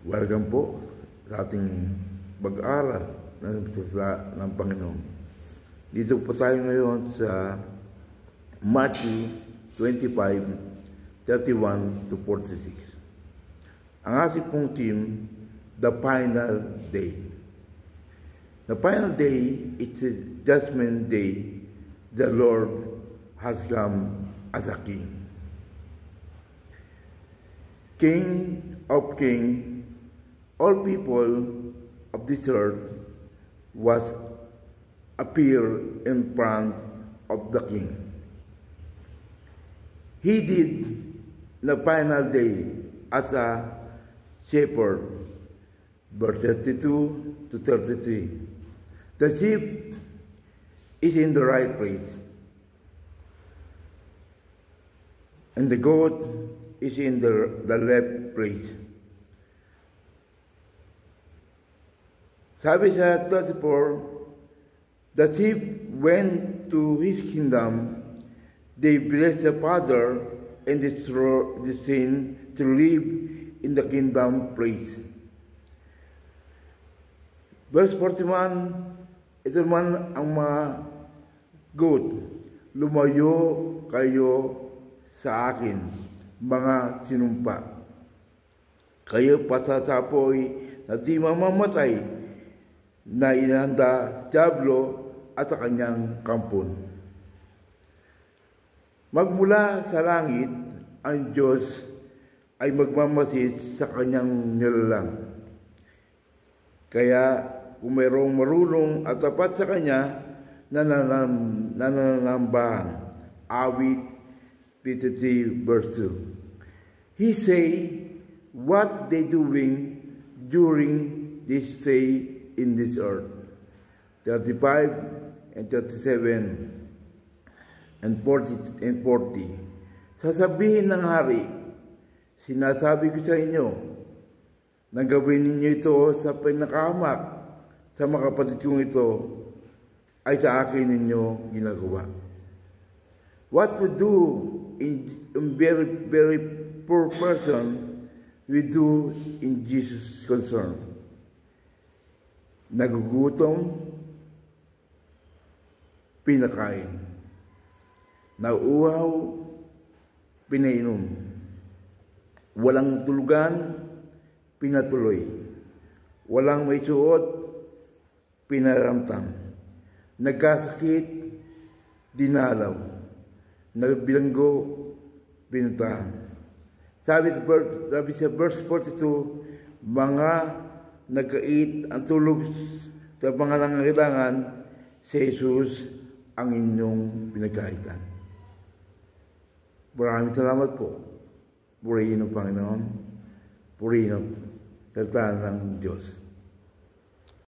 Welcome po sa ating pag-aaral ng salita ng Panginoon. Dito po tayo ngayon sa Matthew 25:31 to 46. Ang ating pong theme, the final day. The final day is the judgment day. The Lord has come as a king. King of kings, all people of this earth was appear in front of the king. He did the final day as a shepherd, verse 32 to 33. The sheep is in the right place, and the goat is in the left place. Sabi sa 34, the sheep went to his kingdom. They blessed the Father and destroyed the sin to live in the kingdom place. Verse 41, ito man ang mga goat, lumayo kayo sa akin, mga sinumpa. Kayo patatapoy na di mamamatay, na inanda sa dyablo at sa kanyang kampon. Magmula sa langit, ang Diyos ay magmamasid sa kanyang nilalang. Kaya kung mayroong marunong at tapat sa kanya, nananambahan. Awit 53 verse 2. He say, what they doing during this day in this earth. 35 and 37 and 40 and 40. Sasabihin ng hari, sinasabi ko sa inyo, na gawin ninyo ito sa pinakahamak sa mga kapatid kong ito, ay sa akin ninyo ginagawa. What we do in very, very poor person, we do in Jesus' concern. Nagugutom, pinakain. Nauuhaw, pinainom. Walang tulugan, pinatuloy. Walang may suot, pinaramtam. Nagkasakit, dinalaw. Nagbilanggo, pinuntahan. Sabi sa verse 42, mga nagkait ang tulog sa mga nangangailangan, si Jesus ang inyong pinagkaitan. Maraming salamat po. Purihin ng Panginoon. Purihin ang salita ng Diyos.